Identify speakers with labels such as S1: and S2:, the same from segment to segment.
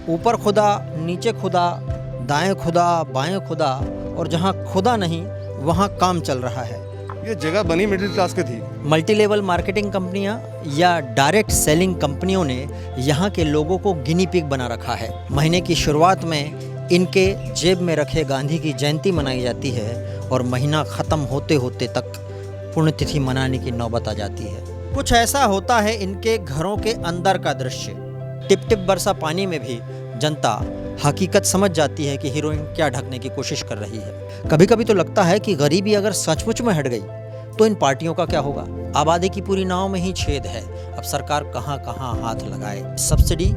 S1: ऊपर खुदा, नीचे खुदा, दाएं खुदा, बाएं खुदा, और जहां खुदा नहीं वहां काम चल रहा है।
S2: ये जगह बनी मिडिल क्लास की थी।
S1: मल्टी लेवल मार्केटिंग कंपनियां या डायरेक्ट सेलिंग कंपनियों ने यहाँ के लोगों को गिनी पिग बना रखा है। महीने की शुरुआत में इनके जेब में रखे गांधी की जयंती मनाई जाती है और महीना ख़त्म होते होते तक पुण्यतिथि मनाने की नौबत आ जाती है। कुछ ऐसा होता है इनके घरों के अंदर का दृश्य। टिप टिप बरसा पानी में भी जनता हकीकत समझ जाती है कि हीरोइन क्या ढकने की कोशिश कर रही है। कभी कभी तो लगता है कि गरीबी अगर सचमुच में हट गई तो इन पार्टियों का क्या होगा। आबादी की पूरी नाव में ही छेद है। अब सरकार कहां कहां हाथ लगाए। सब्सिडी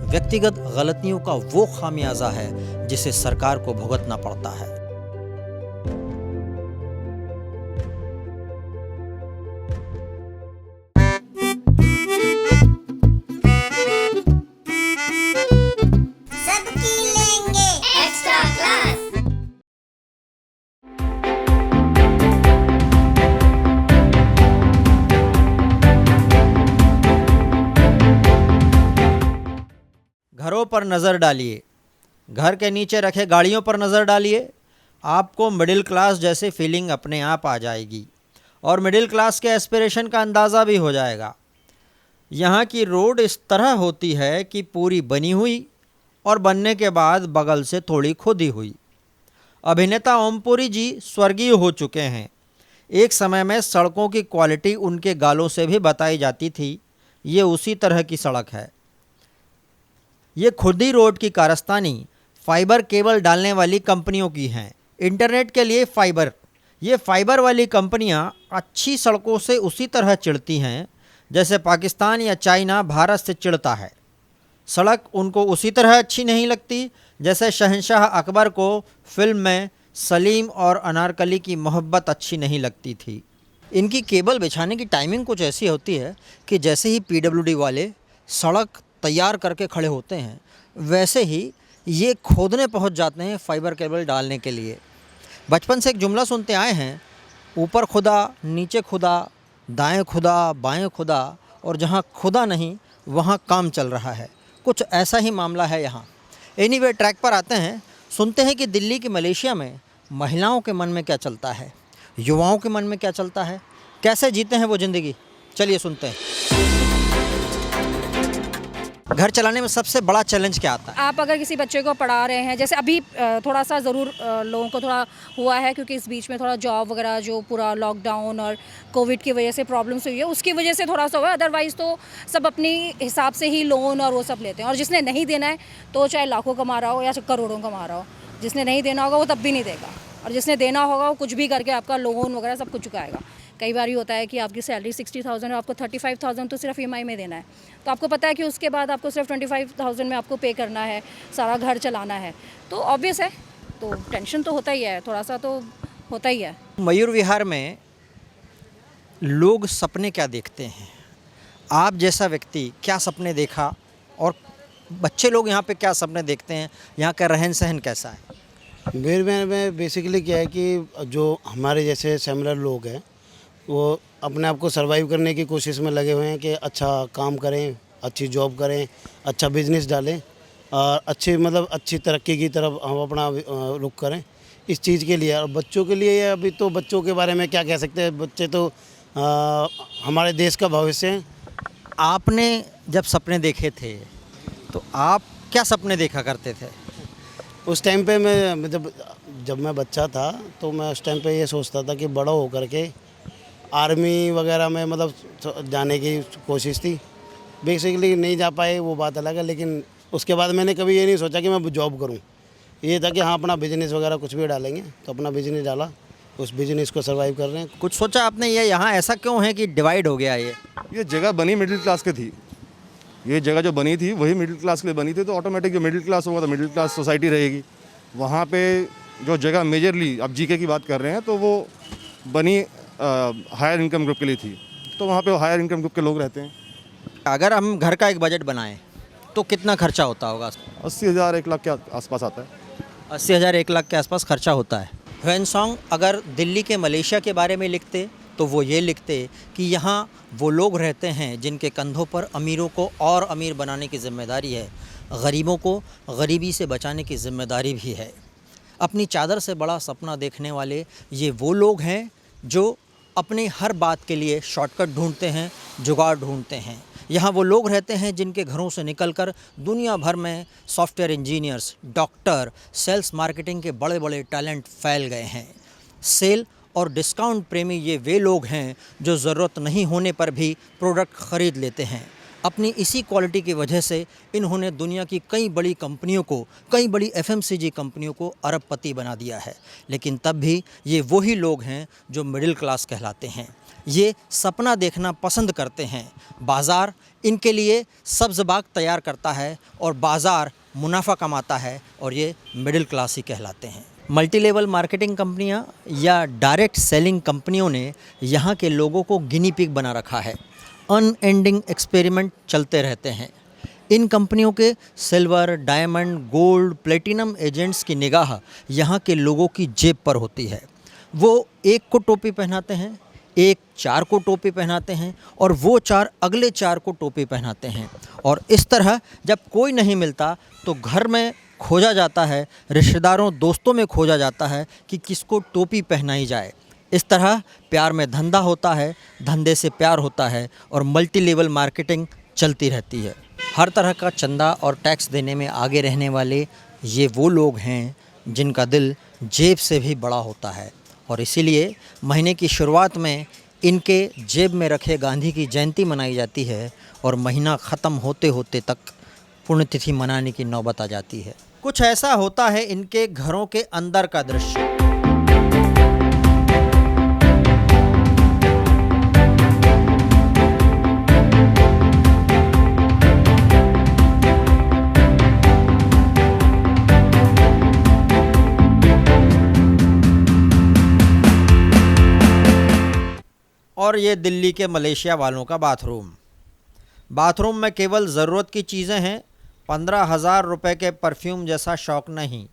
S1: व्यक्तिगत गलतियों का वो खामियाजा है जिसे सरकार को भुगतना पड़ता है।
S3: सबकी लेंगे एक्स्ट्रा क्लास।
S1: घरों पर नज़र डालिए, घर के नीचे रखे गाड़ियों पर नज़र डालिए, आपको मिडिल क्लास जैसी फीलिंग अपने आप आ जाएगी और मिडिल क्लास के एस्पिरेशन का अंदाज़ा भी हो जाएगा। यहाँ की रोड इस तरह होती है कि पूरी बनी हुई और बनने के बाद बगल से थोड़ी खुदी हुई। अभिनेता ओमपुरी जी स्वर्गीय हो चुके हैं। एक समय में सड़कों की क्वालिटी उनके गालों से भी बताई जाती थी। ये उसी तरह की सड़क है। ये खुदी रोड की कारस्तानी फाइबर केबल डालने वाली कंपनियों की हैं। इंटरनेट के लिए फाइबर। ये फाइबर वाली कंपनियां अच्छी सड़कों से उसी तरह चिढ़ती हैं जैसे पाकिस्तान या चाइना भारत से चिढ़ता है। सड़क उनको उसी तरह अच्छी नहीं लगती जैसे शहंशाह अकबर को फिल्म में सलीम और अनारकली की मोहब्बत अच्छी नहीं लगती थी। इनकी केबल बिछाने की टाइमिंग कुछ ऐसी होती है कि जैसे ही पीडब्ल्यूडी वाले सड़क तैयार करके खड़े होते हैं वैसे ही ये खोदने पहुंच जाते हैं फाइबर केबल डालने के लिए। बचपन से एक जुमला सुनते आए हैं, ऊपर खुदा, नीचे खुदा, दाएं खुदा, बाएं खुदा, और जहां खुदा नहीं वहां काम चल रहा है। कुछ ऐसा ही मामला है यहाँ। एनीवे, ट्रैक पर आते हैं, सुनते हैं कि दिल्ली की मलेशिया में महिलाओं के मन में क्या चलता है, युवाओं के मन में क्या चलता है, कैसे जीते हैं वो ज़िंदगी। चलिए सुनते हैं। घर चलाने में सबसे बड़ा चैलेंज क्या आता है?
S4: आप अगर किसी बच्चे को पढ़ा रहे हैं, जैसे अभी थोड़ा सा ज़रूर लोगों को थोड़ा हुआ है क्योंकि इस बीच में थोड़ा जॉब वगैरह जो पूरा लॉकडाउन और कोविड की वजह से प्रॉब्लम्स हुई है उसकी वजह से थोड़ा सा हुआ है। अदरवाइज़ तो सब अपनी हिसाब से ही लोन और वो सब लेते हैं। और जिसने नहीं देना है तो चाहे लाखों कमा रहा हो या करोड़ों कमा रहा हो, जिसने नहीं देना होगा वो तब भी नहीं देगा, और जिसने देना होगा वो कुछ भी करके आपका लोन वगैरह सब कुछ चुकाएगा। कई बार ये होता है कि आपकी सैलरी 60,000 है, आपको 35,000 तो सिर्फ EMI में देना है, तो आपको पता है कि उसके बाद आपको सिर्फ 25,000 में आपको पे करना है, सारा घर चलाना है, तो ऑब्वियस है, तो टेंशन तो होता ही है, थोड़ा सा तो होता ही है।
S1: मयूर विहार में लोग सपने क्या देखते हैं? आप जैसा व्यक्ति क्या सपने देखा और बच्चे लोग यहाँ पे क्या सपने देखते हैं? यहाँ का रहन सहन कैसा है?
S5: मेरे में बेसिकली क्या है कि जो हमारे जैसे सिमिलर लोग हैं वो अपने आप को सर्वाइव करने की कोशिश में लगे हुए हैं कि अच्छा काम करें, अच्छी जॉब करें, अच्छा बिजनेस डालें और अच्छी तरक्की की तरफ हम अपना रुख करें इस चीज़ के लिए। और बच्चों के लिए अभी तो बच्चों के बारे में क्या कह सकते हैं, बच्चे तो हमारे देश का भविष्य हैं।
S1: आपने जब सपने देखे थे तो आप क्या सपने देखा करते थे?
S5: उस टाइम पे मैं जब मैं बच्चा था तो मैं उस टाइम पे ये सोचता था कि बड़ा होकर के आर्मी वगैरह में जाने की कोशिश थी। बेसिकली नहीं जा पाए वो बात अलग है, लेकिन उसके बाद मैंने कभी ये नहीं सोचा कि मैं जॉब करूं। ये था कि हाँ अपना बिजनेस वगैरह कुछ भी डालेंगे, तो अपना बिजनेस डाला, उस बिजनेस को सर्वाइव कर रहे हैं।
S1: कुछ सोचा आपने? ये यहाँ ऐसा क्यों है कि डिवाइड हो गया?
S2: ये जगह बनी मिडिल क्लास की थी। ये जगह जो बनी थी वही मिडिल क्लास के लिए बनी थी, तो ऑटोमेटिक जो मिडिल क्लास होगा तो मिडिल क्लास सोसाइटी रहेगी। वहाँ पे जो जगह मेजरली अब जीके की बात कर रहे हैं तो वो बनी हायर इनकम ग्रुप के लिए थी, तो वहाँ पे हायर इनकम ग्रुप के लोग रहते हैं।
S1: अगर हम घर का एक बजट बनाएं तो कितना खर्चा होता होगा?
S2: 80,000 1 लाख के आसपास आता है।
S1: 80,000 1 लाख के आसपास खर्चा होता है। ह्वेन सॉन्ग अगर दिल्ली के मलेशिया के बारे में लिखते तो वो ये लिखते कि यहाँ वो लोग रहते हैं जिनके कंधों पर अमीरों को और अमीर बनाने की जिम्मेदारी है, गरीबों को गरीबी से बचाने की जिम्मेदारी भी है। अपनी चादर से बड़ा सपना देखने वाले ये वो लोग हैं जो अपनी हर बात के लिए शॉर्टकट ढूंढते हैं, जुगाड़ ढूंढते हैं। यहाँ वो लोग रहते हैं जिनके घरों से निकलकर दुनिया भर में software engineers, doctor, sales marketing के बड़े बड़े टैलेंट फैल गए हैं। सेल और डिस्काउंट प्रेमी ये वे लोग हैं जो ज़रूरत नहीं होने पर भी प्रोडक्ट ख़रीद लेते हैं। अपनी इसी क्वालिटी की वजह से इन्होंने दुनिया की कई बड़ी कंपनियों को, कई बड़ी FMCG कंपनियों को अरबपति बना दिया है। लेकिन तब भी ये वही लोग हैं जो मिडिल क्लास कहलाते हैं। ये सपना देखना पसंद करते हैं। बाज़ार इनके लिए सब्ज़ बाग तैयार करता है और बाज़ार मुनाफा कमाता है और ये मिडिल क्लास ही कहलाते हैं। मल्टी लेवल मार्केटिंग कंपनियां या डायरेक्ट सेलिंग कंपनियों ने यहाँ के लोगों को गिनी पिग बना रखा है। अनएंडिंग एक्सपेरिमेंट चलते रहते हैं। इन कंपनियों के silver, diamond, gold, platinum agents की निगाह यहाँ के लोगों की जेब पर होती है। वो एक को टोपी पहनाते हैं, एक 4 को टोपी पहनाते हैं और वो 4 अगले 4 को टोपी पहनाते हैं। और इस तरह जब कोई नहीं मिलता तो घर में खोजा जाता है, रिश्तेदारों दोस्तों में खोजा जाता है कि किसको टोपी पहनाई जाए। इस तरह प्यार में धंधा होता है, धंधे से प्यार होता है और मल्टी लेवल मार्केटिंग चलती रहती है। हर तरह का चंदा और टैक्स देने में आगे रहने वाले ये वो लोग हैं जिनका दिल जेब से भी बड़ा होता है और इसीलिए महीने की शुरुआत में इनके जेब में रखे गांधी की जयंती मनाई जाती है और महीना ख़त्म होते होते तक पुण्यतिथि मनाने की नौबत आ जाती है। कुछ ऐसा होता है इनके घरों के अंदर का दृश्य। और ये दिल्ली के मलेशिया वालों का बाथरूम में केवल ज़रूरत की चीज़ें हैं, 15,000 रुपये के परफ्यूम जैसा शौक नहीं।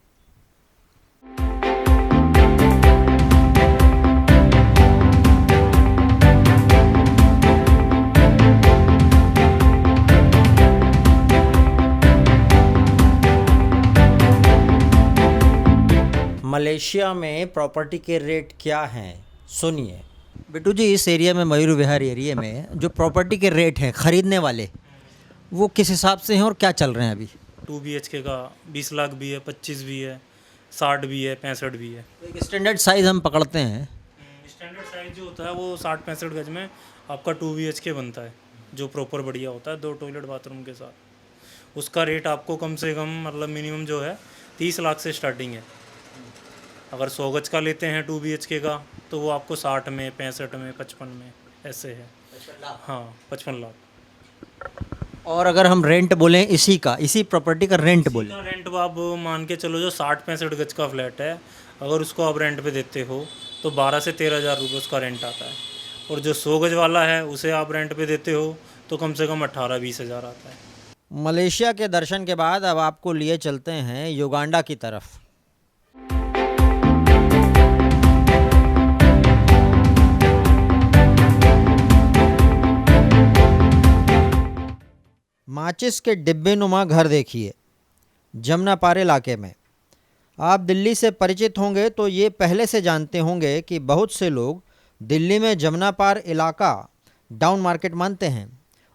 S1: मलेशिया में प्रॉपर्टी के रेट क्या हैं सुनिए। बिट्टू जी, इस एरिया में, मयूर विहार एरिया में जो प्रॉपर्टी के रेट हैं ख़रीदने वाले, वो किस हिसाब से हैं और क्या चल रहे हैं अभी?
S6: 2 BHK का 20 लाख भी है, 25 भी है, 60 भी है, 65 भी है।
S1: तो एक स्टैंडर्ड साइज़ हम पकड़ते हैं।
S6: स्टैंडर्ड साइज़ जो होता है वो 60-65 गज में आपका 2 BHK बनता है, जो प्रॉपर बढ़िया होता है, 2 टॉयलेट बाथरूम के साथ। उसका रेट आपको कम से कम मतलब मिनिमम जो है 30 लाख से स्टार्टिंग है। अगर 100 गज का लेते हैं 2 BHK का तो वो आपको 60 में, 65 में, 55 में ऐसे है। हाँ, 55 लाख।
S1: और अगर हम रेंट बोलें इसी प्रॉपर्टी का रेंट बोलें,
S6: रेंट आप मान के चलो जो 60-65 गज का फ्लैट है, अगर उसको आप रेंट पे देते हो तो 12 से 13,000 रुपये उसका रेंट आता है। और जो 100 गज वाला है उसे आप रेंट पे देते हो तो कम से कम 18-20 हज़ार आता है।
S1: मलेशिया के दर्शन के बाद अब आपको लिए चलते हैं युगांडा की तरफ। माचिस के डिब्बे नुमा घर देखिए जमनापार इलाके में। आप दिल्ली से परिचित होंगे तो ये पहले से जानते होंगे कि बहुत से लोग दिल्ली में जमनापार इलाका डाउन मार्केट मानते हैं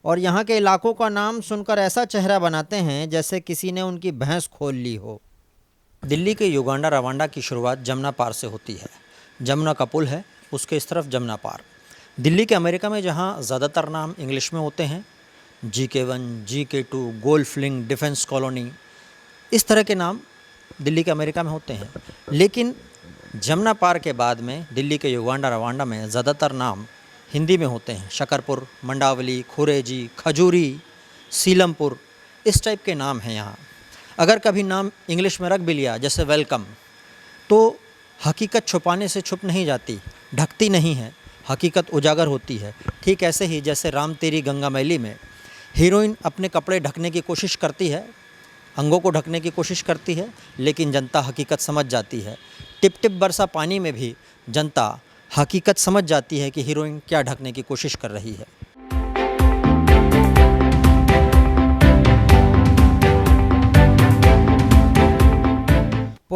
S1: और यहाँ के इलाकों का नाम सुनकर ऐसा चेहरा बनाते हैं जैसे किसी ने उनकी भैंस खोल ली हो। दिल्ली के युगांडा रवांडा की शुरुआत जमनापार से होती है। जमुना का पुल है, उसके इस तरफ जमनापार। दिल्ली के अमेरिका में जहाँ ज़्यादातर नाम इंग्लिश में होते हैं, GK1, GK2, golf link, defence colony, इस तरह के नाम दिल्ली के अमेरिका में होते हैं। लेकिन जमनापार के बाद में दिल्ली के युगांडा रवांडा में ज़्यादातर नाम हिंदी में होते हैं। शकरपुर, मंडावली, खुरेजी, खजूरी, सीलमपुर, इस टाइप के नाम हैं यहाँ। अगर कभी नाम इंग्लिश में रख भी लिया जैसे वेलकम, तो हकीकत छुपाने से छुप नहीं जाती, ढकती नहीं है, हकीकत उजागर होती है। ठीक ऐसे ही जैसे राम तेरी गंगा मैली में हीरोइन अपने कपड़े ढकने की कोशिश करती है, अंगों को ढकने की कोशिश करती है, लेकिन जनता हकीकत समझ जाती है। टिप टिप बरसा पानी में भी जनता हकीकत समझ जाती है कि हीरोइन क्या ढकने की कोशिश कर रही है।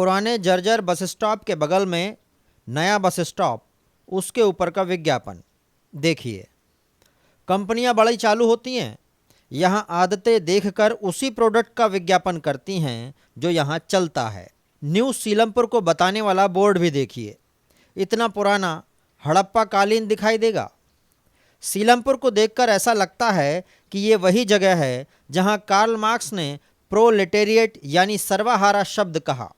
S1: पुराने जर्जर बस स्टॉप के बगल में नया बस स्टॉप, उसके ऊपर का विज्ञापन देखिए। कंपनियां बड़ी चालू होती हैं, यहाँ आदतें देखकर उसी प्रोडक्ट का विज्ञापन करती हैं जो यहाँ चलता है। न्यू सीलमपुर को बताने वाला बोर्ड भी देखिए, इतना पुराना हड़प्पा कालीन दिखाई देगा। सीलमपुर को देखकर ऐसा लगता है कि ये वही जगह है जहाँ कार्ल मार्क्स ने प्रोलेटेरिएट यानी सर्वहारा शब्द कहा।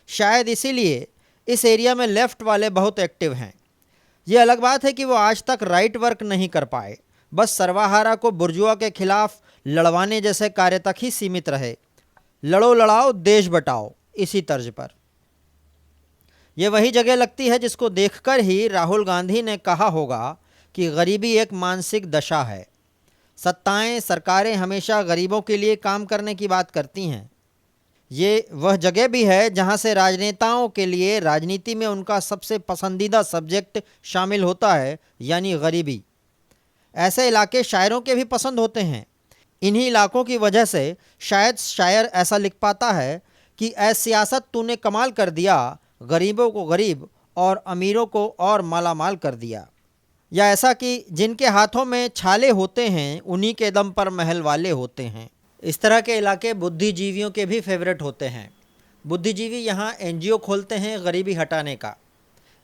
S1: शायद इसीलिए इस एरिया में लेफ्ट वाले बहुत एक्टिव हैं। ये अलग बात है कि वो आज तक राइट वर्क नहीं कर पाए, बस सर्वहारा को बुर्जुआ के खिलाफ लड़वाने जैसे कार्य तक ही सीमित रहे। लड़ो लड़ाओ देश बटाओ, इसी तर्ज पर। यह वही जगह लगती है जिसको देखकर ही राहुल गांधी ने कहा होगा कि गरीबी एक मानसिक दशा है। सत्ताएं, सरकारें हमेशा गरीबों के लिए काम करने की बात करती हैं। ये वह जगह भी है जहां से राजनेताओं के लिए राजनीति में उनका सबसे पसंदीदा सब्जेक्ट शामिल होता है, यानी गरीबी। ऐसे इलाके शायरों के भी पसंद होते हैं। इन्हीं इलाकों की वजह से शायद शायर ऐसा लिख पाता है कि ऐ सियासत तूने कमाल कर दिया, गरीबों को गरीब और अमीरों को और मालामाल कर दिया। या ऐसा कि जिनके हाथों में छाले होते हैं उन्हीं के दम पर महल वाले होते हैं। इस तरह के इलाके बुद्धिजीवियों के भी फेवरेट होते हैं। बुद्धिजीवी यहाँ एनजीओ खोलते हैं गरीबी हटाने का।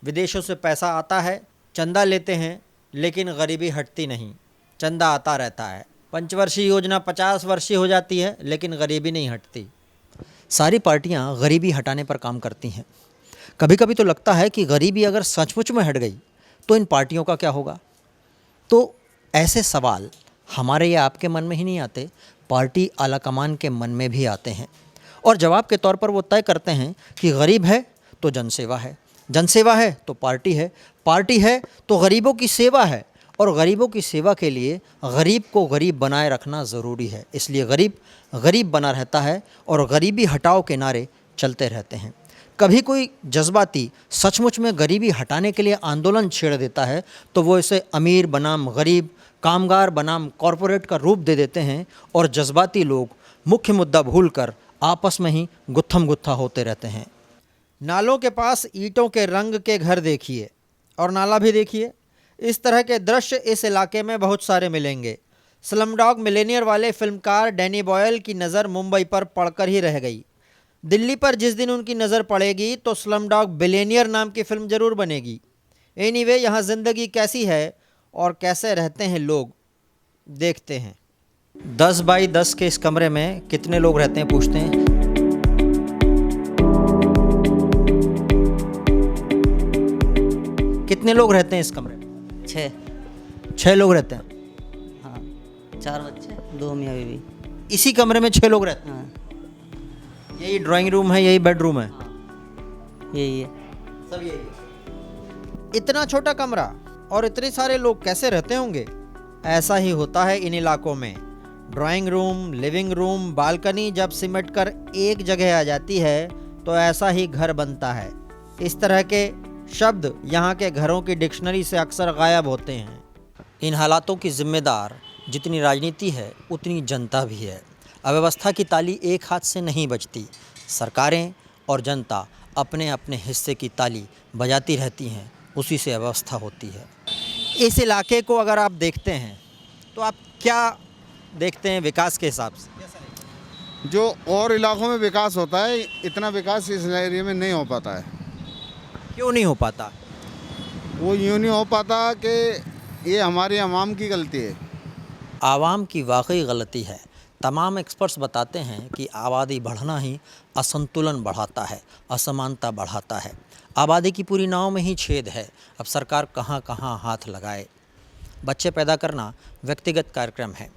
S1: विदेशों से पैसा आता है, चंदा लेते हैं, लेकिन गरीबी हटती नहीं, चंदा आता रहता है। पंचवर्षीय योजना 50 वर्षीय हो जाती है, लेकिन गरीबी नहीं हटती। सारी पार्टियाँ गरीबी हटाने पर काम करती हैं। कभी कभी तो लगता है कि गरीबी अगर सचमुच में हट गई तो इन पार्टियों का क्या होगा। तो ऐसे सवाल हमारे या आपके मन में ही नहीं आते, पार्टी आलाकमान के मन में भी आते हैं। और जवाब के तौर पर वो तय करते हैं कि गरीब है तो जनसेवा है, जनसेवा है तो पार्टी है, पार्टी है तो गरीबों की सेवा है, और गरीबों की सेवा के लिए गरीब को गरीब बनाए रखना ज़रूरी है। इसलिए गरीब गरीब बना रहता है और गरीबी हटाओ के नारे चलते रहते हैं। कभी कोई जज्बाती सचमुच में गरीबी हटाने के लिए आंदोलन छेड़ देता है तो वो इसे अमीर बनाम गरीब, कामगार बनाम कॉरपोरेट का रूप दे देते हैं, और जज्बाती लोग मुख्य मुद्दा भूलकर आपस में ही गुत्थम गुत्था होते रहते हैं। नालों के पास ईंटों के रंग के घर देखिए और नाला भी देखिए। इस तरह के दृश्य इस इलाके में बहुत सारे मिलेंगे। स्लमडॉग मिलेनियर वाले फिल्मकार डैनी बॉयल की नज़र मुंबई पर पड़कर ही रह गई। दिल्ली पर जिस दिन उनकी नज़र पड़ेगी तो स्लमडॉग बिलियनियर नाम की फिल्म ज़रूर बनेगी। एनीवे, यहाँ ज़िंदगी कैसी है और कैसे रहते हैं लोग, देखते हैं। 10 बाई 10 के इस कमरे में कितने लोग रहते हैं पूछते हैं। कितने लोग रहते हैं इस कमरे में?
S7: 6
S1: लोग रहते हैं।
S7: हाँ, 4 बच्चे, 2 मियाँ बीवी।
S1: इसी कमरे में 6 लोग रहते हैं।
S7: हाँ,
S1: यही ड्राइंग रूम है, यही बेडरूम है,
S7: यही है।
S1: सब यही है। इतना छोटा कमरा और इतने सारे लोग कैसे रहते होंगे? ऐसा ही होता है इन इलाकों में। Drawing room, living room, balcony जब सिमट कर एक जगह आ जाती है तो ऐसा ही घर बनता है। इस तरह के शब्द यहाँ के घरों की डिक्शनरी से अक्सर गायब होते हैं। इन हालातों की जिम्मेदार जितनी राजनीति है उतनी जनता भी है। अव्यवस्था की ताली एक हाथ से नहीं बजती। सरकारें और जनता अपने अपने हिस्से की ताली बजाती रहती हैं, उसी से अव्यवस्था होती है। इस इलाके को अगर आप देखते हैं तो आप क्या देखते हैं विकास के हिसाब से?
S8: जो और इलाकों में विकास होता है, इतना विकास इस एरिया में नहीं हो पाता है।
S1: क्यों नहीं हो पाता?
S8: वो यूँ नहीं हो पाता कि ये हमारी आवाम की गलती है।
S1: आवाम की वाकई गलती है। तमाम एक्सपर्ट्स बताते हैं कि आबादी बढ़ना ही असंतुलन बढ़ाता है, असमानता बढ़ाता है। आबादी की पूरी नाव में ही छेद है। अब सरकार कहाँ कहाँ हाथ लगाए। बच्चे पैदा करना व्यक्तिगत कार्यक्रम है।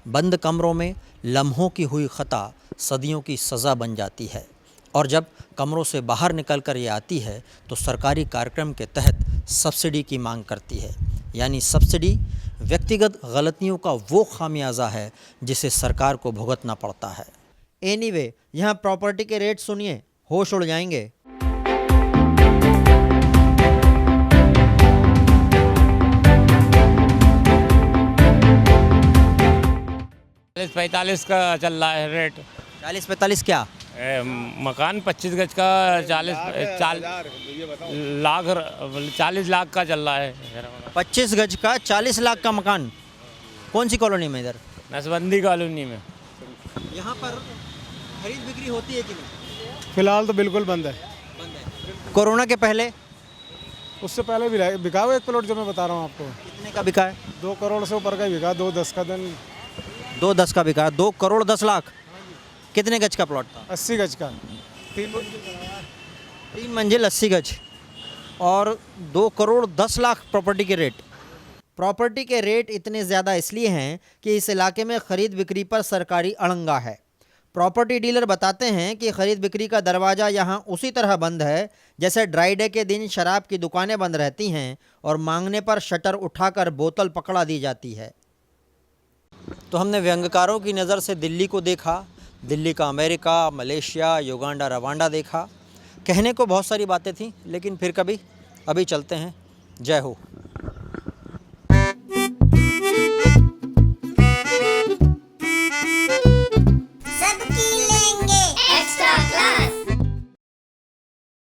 S1: बंद कमरों में लम्हों की हुई खता सदियों की सज़ा बन जाती है, और जब कमरों से बाहर निकल कर ये आती है तो सरकारी कार्यक्रम के तहत सब्सिडी की मांग करती है। यानी सब्सिडी व्यक्तिगत गलतियों का वो खामियाजा है जिसे सरकार को भुगतना पड़ता है। एनीवे, यहाँ प्रॉपर्टी के रेट सुनिए, होश उड़ जाएंगे।
S9: 40-45 का चल रहा है रेट।
S1: 40-45 क्या?
S9: मकान 25 गज का 40 लाख का चल रहा है।
S1: 25 गज का 40 लाख का मकान। कौन सी कॉलोनी में इधर?
S9: नसबंदी कॉलोनी में।
S1: यहाँ पर खरीद बिक्री होती है कि नहीं?
S10: फिलहाल तो बिल्कुल बंद है।
S1: कोरोना के पहले?
S10: उससे पहले भी बिका हुआ एक प्लॉट जो मैं बता रहा हूँ आपको।
S1: कितने का बिका है?
S10: 2 करोड़ से ऊपर का बिका, 2.10 का दिन।
S1: 2.10 का बिका, 2 करोड़ 10 लाख। कितने गज का प्लॉट था?
S10: 80 गज का।
S1: 3 मंजिल 80 गज और 2 करोड़ 10 लाख प्रॉपर्टी के रेट। प्रॉपर्टी के रेट इतने ज़्यादा इसलिए हैं कि इस इलाके में ख़रीद बिक्री पर सरकारी अड़ंगा है। प्रॉपर्टी डीलर बताते हैं कि ख़रीद बिक्री का दरवाज़ा यहाँ उसी तरह बंद है जैसे ड्राई डे के दिन शराब की दुकानें बंद रहती हैं और मांगने पर शटर उठाकर बोतल पकड़ा दी जाती है। तो हमने व्यंग्यकारों की नज़र से दिल्ली को देखा, दिल्ली का अमेरिका, मलेशिया, युगांडा, रवांडा देखा। कहने को बहुत सारी बातें थीं, लेकिन फिर कभी। अभी चलते हैं। जय हो।